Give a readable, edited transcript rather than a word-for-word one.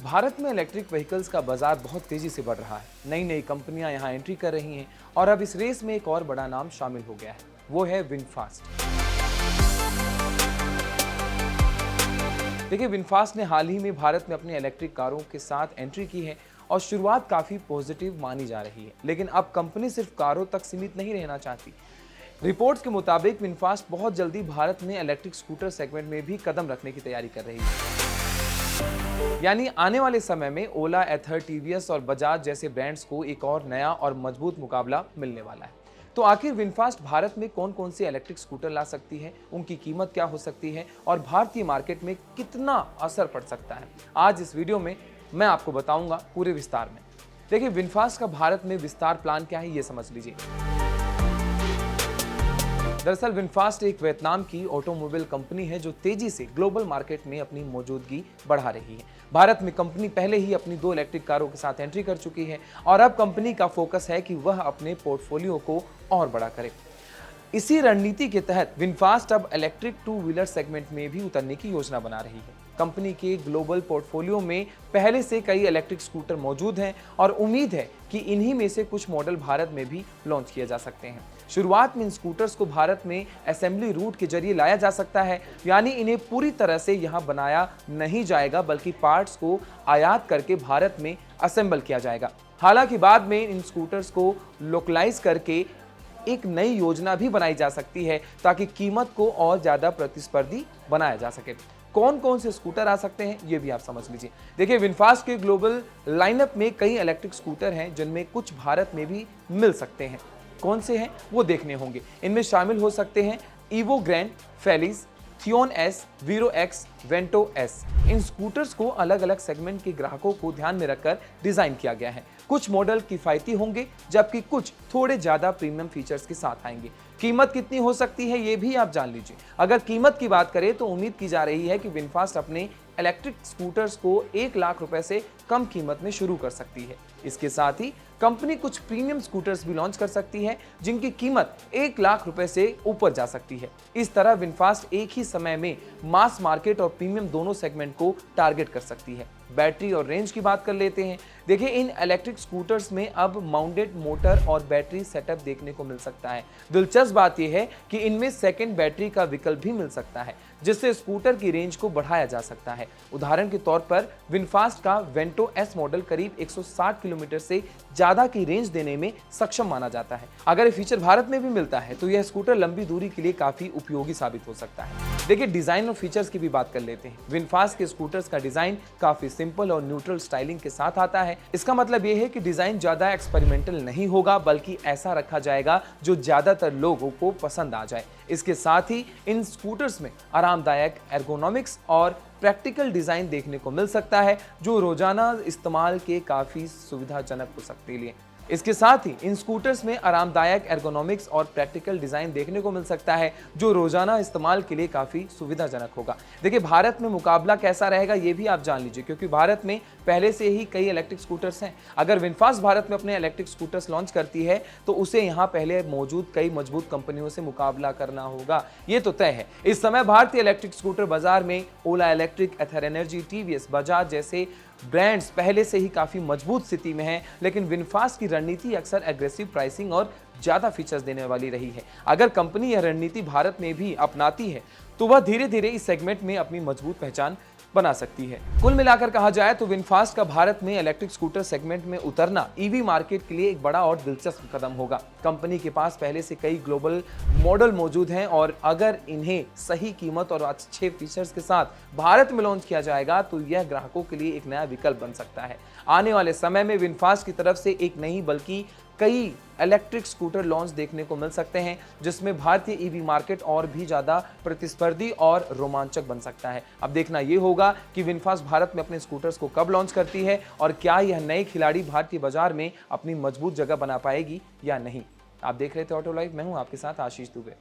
भारत में electric vehicles का बाजार बहुत तेजी से बढ़ रहा है। नई नई कंपनियां यहां एंट्री कर रही हैं और अब इस रेस में एक और बड़ा नाम शामिल हो गया है, वो है विनफास्ट। देखिए, विनफास्ट ने हाल ही में भारत में अपनी इलेक्ट्रिक कारों के साथ एंट्री की है और शुरुआत काफी पॉजिटिव मानी जा रही है। लेकिन अब कंपनी सिर्फ कारों तक सीमित नहीं रहना चाहती। रिपोर्ट्स के मुताबिक विनफास्ट बहुत जल्दी भारत में इलेक्ट्रिक स्कूटर सेगमेंट में भी कदम रखने की तैयारी कर रही है। यानी आने वाले समय में ओला, एथर, टीवीएस और बजाज जैसे ब्रांड्स को एक और नया और मजबूत मुकाबला मिलने वाला है। तो आखिर विनफास्ट भारत में कौन कौन से इलेक्ट्रिक स्कूटर ला सकती है, उनकी कीमत क्या हो सकती है और भारतीय मार्केट में कितना असर पड़ सकता है, आज इस वीडियो में मैं आपको बताऊंगा पूरे विस्तार में। देखिए, विनफास्ट का भारत में विस्तार प्लान क्या है, ये समझ लीजिए। दरअसल विनफास्ट एक वियतनाम की ऑटोमोबाइल कंपनी है जो तेजी से ग्लोबल मार्केट में अपनी मौजूदगी बढ़ा रही है। भारत में कंपनी पहले ही अपनी 2 इलेक्ट्रिक कारों के साथ एंट्री कर चुकी है और अब कंपनी का फोकस है कि वह अपने पोर्टफोलियो को और बड़ा करे। इसी रणनीति के तहत विनफास्ट अब इलेक्ट्रिक 2 व्हीलर सेगमेंट में भी उतरने की योजना बना रही है। कंपनी के ग्लोबल पोर्टफोलियो में पहले से कई इलेक्ट्रिक स्कूटर मौजूद हैं और उम्मीद है कि इन्हीं में से कुछ मॉडल भारत में भी लॉन्च किए जा सकते हैं। शुरुआत में इन स्कूटर्स को भारत में असेंबली रूट के जरिए लाया जा सकता है, यानी इन्हें पूरी तरह से यहाँ बनाया नहीं जाएगा बल्कि पार्ट्स को आयात करके भारत में असेंबल किया जाएगा। हालांकि बाद में इन स्कूटर्स को लोकलाइज करके एक नई योजना भी बनाई जा सकती है ताकि कीमत को और ज्यादा प्रतिस्पर्धी बनाया जा सके। कौन कौन से स्कूटर आ सकते हैं ये भी आप समझ लीजिए। देखिए, विनफास्ट के ग्लोबल लाइनअप में कई इलेक्ट्रिक स्कूटर हैं जिनमें कुछ भारत में भी मिल सकते हैं। कौन से हैं वो देखने होंगे। इनमें शामिल हो सकते हैं Evo Grand, Felis, Theon S, Vero X, Vento S. इन स्कूटर्स को अलग अलग सेगमेंट के ग्राहकों को ध्यान में रखकर डिजाइन किया गया है। कुछ मॉडल किफायती होंगे जबकि कुछ थोड़े ज्यादा प्रीमियम फीचर्स के साथ आएंगे। कीमत कितनी हो सकती है ये भी आप जान लीजिए। अगर कीमत की बात करें तो उम्मीद की जा रही है कि विनफास्ट अपने इलेक्ट्रिक स्कूटर्स को 1 लाख रुपए से कम कीमत में शुरू कर सकती है। इसके साथ ही कंपनी कुछ प्रीमियम स्कूटर्स भी लॉन्च कर सकती है जिनकी कीमत 1 लाख रुपए से ऊपर जा सकती है। इस तरह विनफास्ट एक ही समय में मास मार्केट और प्रीमियम दोनों सेगमेंट को टारगेट कर सकती है। बैटरी और रेंज की बात कर लेते हैं। देखिए, इन इलेक्ट्रिक स्कूटर्स में अब माउंटेड मोटर और बैटरी सेटअप देखने को मिल सकता है। दिलचस्प बात यह है कि इनमें सेकंड बैटरी का विकल्प भी मिल सकता है जिससे स्कूटर की रेंज को बढ़ाया जा सकता है। उदाहरण के तौर पर विनफास्ट का वेंटो एस मॉडल करीब 160 किलोमीटर से ज्यादा की रेंज देने में सक्षम माना जाता है। अगर ये फीचर भारत में भी मिलता है तो यह स्कूटर लंबी दूरी के लिए काफी उपयोगी साबित हो सकता है। देखिए, डिजाइन और फीचर्स की भी बात कर लेते हैं। विनफास्ट के स्कूटर्स का डिजाइन काफी सिंपल और न्यूट्रल स्टाइलिंग के साथ आता है। इसका मतलब यह है कि डिजाइन ज्यादा एक्सपेरिमेंटल नहीं होगा बल्कि ऐसा रखा जाएगा जो ज्यादातर लोगों को पसंद आ जाए। इसके साथ ही इन स्कूटर्स में आरामदायक एर्गोनॉमिक्स और प्रैक्टिकल डिजाइन देखने को मिल सकता है जो रोजाना इस्तेमाल के काफी सुविधाजनक हो सकते हैं। इसके साथ ही इन स्कूटर्स में आरामदायक एर्गोनॉमिक्स और प्रैक्टिकल डिजाइन देखने को मिल सकता है जो रोजाना इस्तेमाल के लिए काफी सुविधाजनक होगा। देखिए, भारत में मुकाबला कैसा रहेगा ये भी आप जान लीजिए क्योंकि भारत में पहले से ही कई इलेक्ट्रिक स्कूटर्स हैं। अगर विनफास्ट भारत में अपने इलेक्ट्रिक स्कूटर्स लॉन्च करती है तो उसे यहाँ पहले मौजूद कई मजबूत कंपनियों से मुकाबला करना होगा, ये तो तय है। इस समय भारतीय इलेक्ट्रिक स्कूटर बाजार में ओला इलेक्ट्रिक, एथर एनर्जी, टीवीएस, बजाज जैसे ब्रांड्स पहले से ही काफी मजबूत स्थिति में हैं, लेकिन विनफास्ट की रणनीति अक्सर एग्रेसिव प्राइसिंग और ज्यादा फीचर्स देने वाली रही है। अगर कंपनी यह रणनीति भारत में भी अपनाती है तो वह धीरे धीरे इस सेगमेंट में अपनी मजबूत पहचान बना सकती है। कुल मिलाकर कहा जाए तो विनफास्ट का भारत में इलेक्ट्रिक स्कूटर सेगमेंट में उतरना ईवी मार्केट के लिए एक बड़ा और दिलचस्प कदम होगा। कंपनी के पास पहले से कई ग्लोबल मॉडल मौजूद हैं और अगर इन्हें सही कीमत और अच्छे फीचर्स के साथ भारत में लॉन्च किया जाएगा तो यह ग्राहकों के लिए एक नया विकल्प बन सकता है। आने वाले समय में विनफास्ट की तरफ से एक नहीं बल्कि कई इलेक्ट्रिक स्कूटर लॉन्च देखने को मिल सकते हैं जिसमें भारतीय ईवी मार्केट और भी ज्यादा प्रतिस्पर्धी और रोमांचक बन सकता है। अब देखना यह होगा कि विनफास्ट भारत में अपने स्कूटर्स को कब लॉन्च करती है और क्या यह नए खिलाड़ी भारतीय बाजार में अपनी मजबूत जगह बना पाएगी या नहीं। आप देख रहे थे ऑटो लाइव, मैं हूं आपके साथ आशीष दुबे।